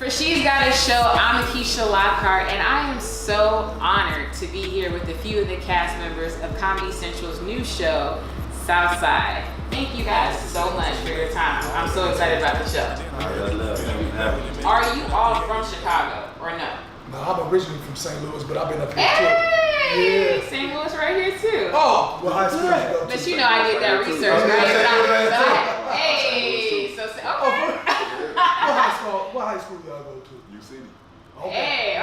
For She's Got a Show, I'm Akisha Lockhart, and I am so honored to be here with a few of the cast members of Comedy Central's new show, Southside. Thank you guys so much for your time. I'm so excited about the show. Are you all from Chicago or no? No, I'm originally from St. Louis, but I've been up here too. Yeah. St. Louis right here too. Oh, well, high school you go to. But you know I get that research, right? Hey, so okay. What high school y'all go to? U City. Okay.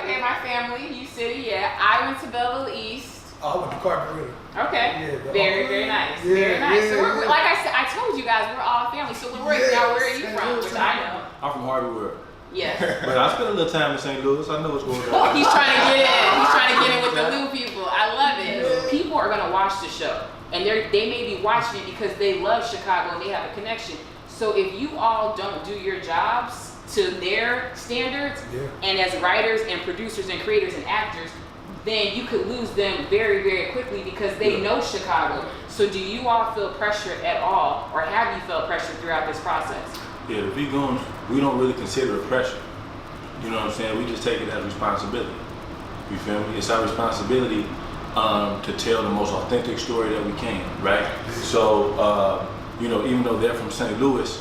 Hey, my family, U City, yeah. I went to Belleville East. Oh, I went to Carpenter. Okay. Yeah, very nice. Yeah, very nice. Yeah, so we're, like I said, I told you guys we're all family. So where are you from? Which I know. I'm from Harvey World. Yes. But I spent a little time in St. Louis. I know what's going on. He's trying to get in. He's trying to get in with the new people. I love it. Yeah. People are gonna watch the show, and they may be watching it because they love Chicago and they have a connection. So if you all don't do your jobs to their standards, and as writers and producers and creators and actors, then you could lose them very, very quickly because they know Chicago. So do you all feel pressure at all, or have you felt pressure throughout this process? Yeah, the V-Goons, we don't really consider it pressure. You know what I'm saying? We just take it as responsibility. You feel me? It's our responsibility to tell the most authentic story that we can, right? So, you know, even though they're from St. Louis,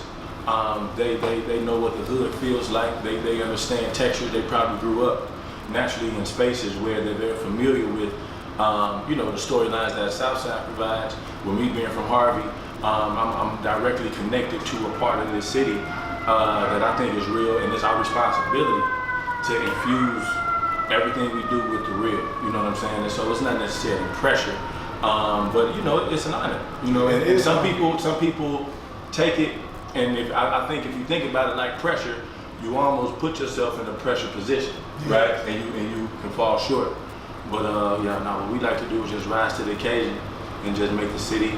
they know what the hood feels like. They understand textures. They probably grew up naturally in spaces where they're very familiar with, you know, the storylines that Southside provides. With me being from Harvey, I'm directly connected to a part of this city that I think is real, and it's our responsibility to infuse everything we do with the real. You know what I'm saying? And so it's not necessarily pressure, but you know, it's an honor. You know, and some people take it, and I think if you think about it like pressure, you almost put yourself in a pressure position, right? And you can fall short. But what we like to do is just rise to the occasion and just make the city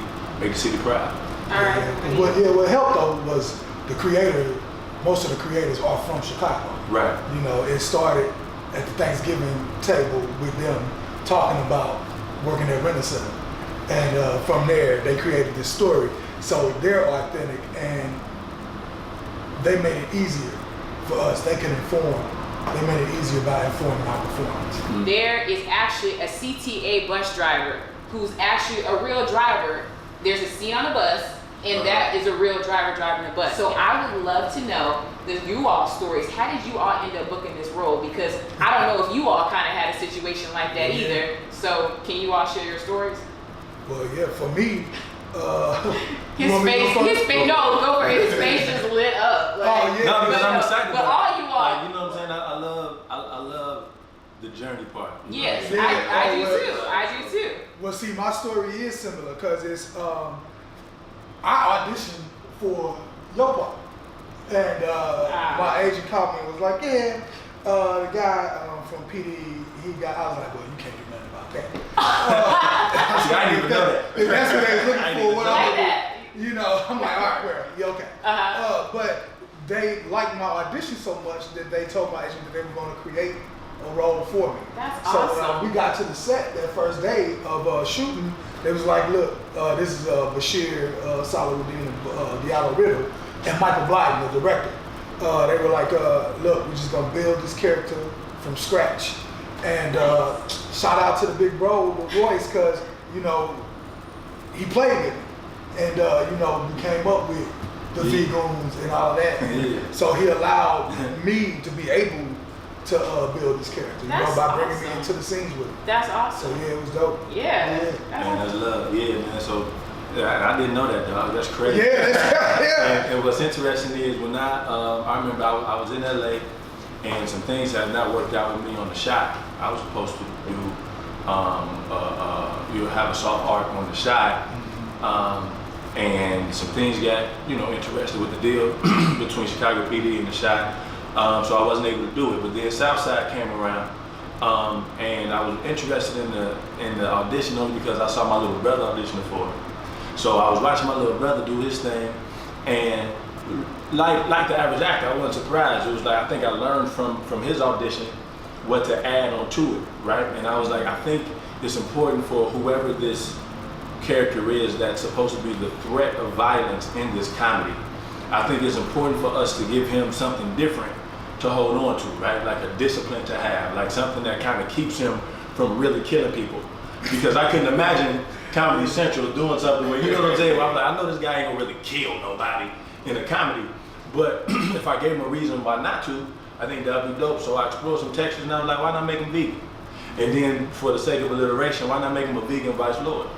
proud. All right. What helped though was the creator. Most of the creators are from Chicago. Right. You know, it started at the Thanksgiving table with them talking about working at Renaissance, and from there they created this story. So they're authentic, and they made it easier for us. They can inform. They made it easier by informing our performance. Mm-hmm. There is actually a CTA bus driver who's actually a real driver. There's a seat on the bus, and that is a real driver driving the bus. So I would love to know you all stories. How did you all end up booking this role? Because I don't know if you all kind of had a situation like that either. So can you all share your stories? Well, yeah, for me, his face, no, go for it. His face is lit up. Like, no, because I'm excited. But all you all, like, you know what I'm saying? I love the journey part. Yes, I do too. Well, see, my story is similar because it's I auditioned for your part, and my agent called me and was like, "Yeah, the guy from PD, I was like, well, you can't do nothing about that." I didn't even know that. If that's what they was looking for, what I'm gonna do, you know, I'm like, all right, well, you okay? But they liked my audition so much that they told my agent that they were going to create a role for me. That's so awesome. We got to the set that first day of shooting. They was like, look, this is Bashir Salahuddin Diallo Riddle and Michael Blyden, the director. They were like, look, we're just gonna build this character from scratch. And shout out to the big bro, LaRoyce, because, you know, he played with me. And, you know, we came up with the V-Goons and all of that. So he allowed me to be able to build this character, by bringing me into the scenes with him. That's awesome. So yeah, it was dope. Yeah. Man, that's love. Yeah, man. So I didn't know that, dog. That's crazy. Yeah. And what's interesting is when I remember I was in LA, and some things had not worked out with me on the shot. I was supposed to do have a soft arc on the shot, and some things got interested with the deal between Chicago PD and the shot. So I wasn't able to do it. But then Southside came around, and I was interested in the audition only because I saw my little brother auditioning for it. So I was watching my little brother do his thing, and like the average actor, I wasn't surprised. It was like I think I learned from his audition what to add onto it, right? And I was like, I think it's important for whoever this character is that's supposed to be the threat of violence in this comedy. I think it's important for us to give him something different to hold on to, right? Like a discipline to have, like something that kind of keeps him from really killing people. Because I couldn't imagine Comedy Central doing something where, you know what I'm saying, where I'm like, I know this guy ain't gonna really kill nobody in a comedy, but if I gave him a reason why not to, I think that'd be dope. So I explored some textures and I was like, why not make him vegan? And then for the sake of alliteration, why not make him a vegan vice lord?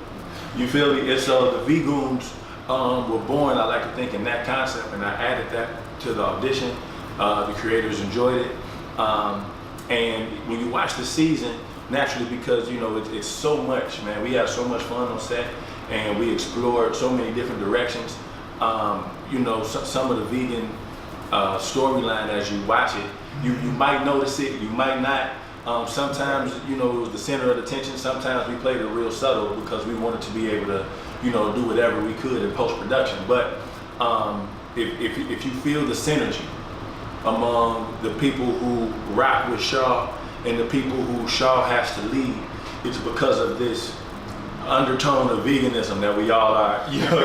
You feel me? And so the V-Goons were born, I like to think, in that concept, and I added that to the audition. The creators enjoyed it. And when you watch the season, naturally, because you know it's so much, man. We have so much fun on set, and we explored so many different directions. You know, some of the vegan storyline as you watch it, you might notice it, you might not. Sometimes, you know, it was the center of attention. Sometimes we played it real subtle because we wanted to be able to, you know, do whatever we could in post-production. But if you feel the synergy among the people who rock with Shaw and the people who Shaw has to lead, it's because of this undertone of veganism that we all are, you know,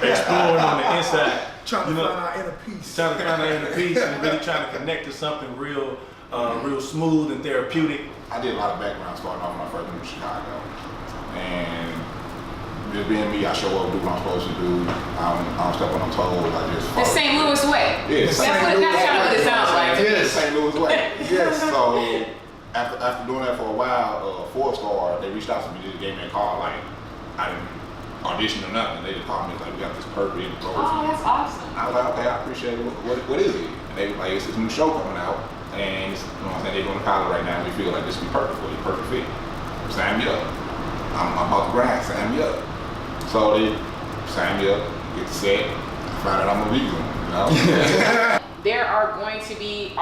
exploring on the inside. Trying to find our inner peace. Trying to find our inner peace and really trying to connect to something real smooth and therapeutic. I did a lot of background starting off when I first moved to Chicago. And just being me, I show up, do what I'm supposed to do. I don't step on toes, I just follow. The St. Louis way. Yeah, that's kind of what it sounds like. Yeah, St. Louis way. Yes. So after doing that for a while, 4-Star, they reached out to me, just gave me a call, like, I didn't audition or nothing. They just called me, like, we got this perfect role. Oh, that's awesome. I was like, okay, I appreciate it. What is it? And they were like, it's this new show coming out, and it's, you know what I'm saying, they're doing a pilot right now, and we feel like this would be perfect for you, perfect fit. Sign me up. I'm about to grind, sign me up. So they sign me up, get set, find out I'm a vegan, you know? There are going to be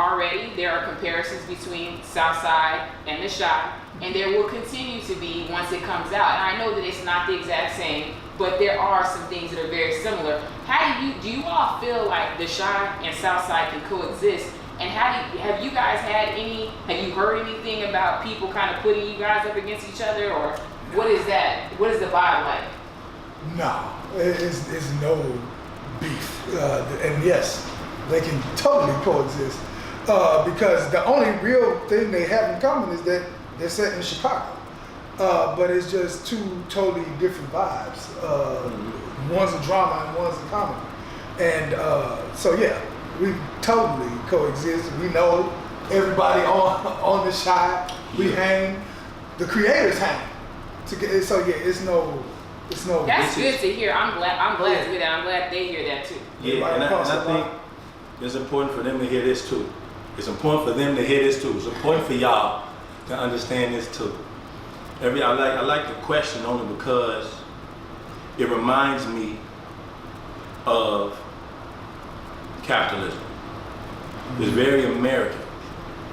there are comparisons between Southside and the Chi, and there will continue to be once it comes out. And I know that it's not the exact same, but there are some things that are very similar. How do you all feel like the Chi and Southside can coexist? And have you guys have you heard anything about people kind of putting you guys up against each other, or what is that? What is the vibe like? No, it's no beef. And yes, they can totally coexist because the only real thing they have in common is that they're set in Chicago. But it's just two totally different vibes. One's a drama and one's a comedy. And so yeah, we totally coexist. We know everybody on the Chi. We hang. The creators hang together. So yeah, it's no. That's good to hear. I'm glad to hear that. I'm glad they hear that too. Yeah, and I think it's important for them to hear this too. It's important for them to hear this too. It's important for y'all to understand this too. I like the question only because it reminds me of capitalism. It's very American.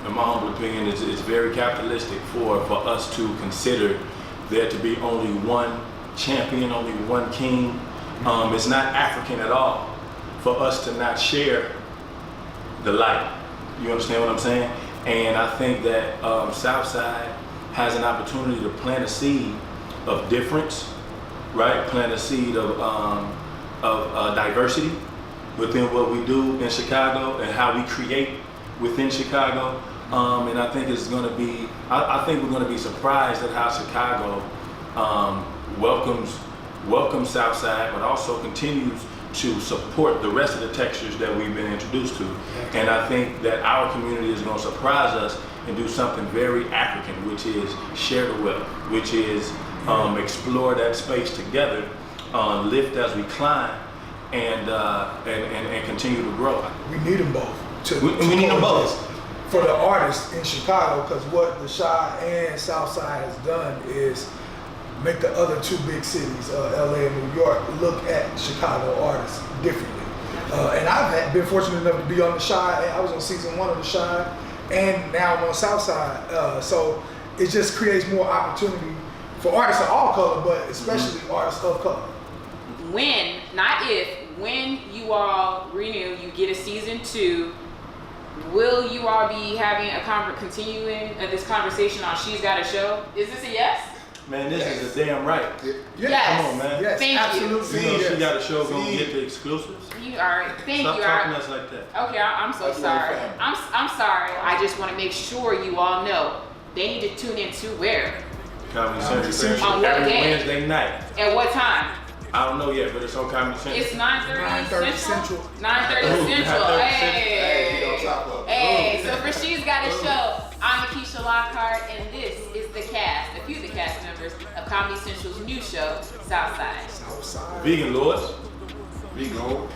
In my humble opinion, it's very capitalistic for us to consider there to be only one champion, only one king. It's not African at all for us to not share the light. You understand what I'm saying? And I think that Southside has an opportunity to plant a seed of difference, right? Plant a seed of diversity within what we do in Chicago and how we create within Chicago. And I think it's going to be, I think we're going to be surprised at how Chicago welcomes Southside, but also continues to support the rest of the textures that we've been introduced to. And I think that our community is going to surprise us and do something very African, which is share the wealth, which is explore that space together, lift as we climb, and continue to grow. We need them both. We need them both. For the artists in Chicago, because what the Chi and Southside has done is make the other two big cities, LA and New York, look at Chicago artists differently. And I've been fortunate enough to be on the Chi. I was on season 1 of the Chi, and now I'm on Southside. So it just creates more opportunity for artists of all color, but especially artists of color. When you all renew, you get a season 2, will you all be having continuing this conversation on She's Got a Show? Is this a yes? Man, this is a damn right. Yes. Come on, man. Yes, Thank you. absolutely. You know yes. she got a show gonna get the exclusives. You are. Thank Stop you. talking to us like that. Okay, I'm so That's sorry. your family. I'm sorry. I just want to make sure you all know they need to tune in to where Comedy Comedy Central Central. On what every day? Wednesday night. at what time? I don't know yet, but it's on Comedy Central. It's 9:30 9:30 Central. Central. 9:30 Ooh, Central. 9:30 Hey. Central. Hey. So for She's Got a Show, I'm Akisha Lockhart, and this is the cast, a few of the cast members of Comedy Central's new show, Southside. Outside. Vegan Lords. We go.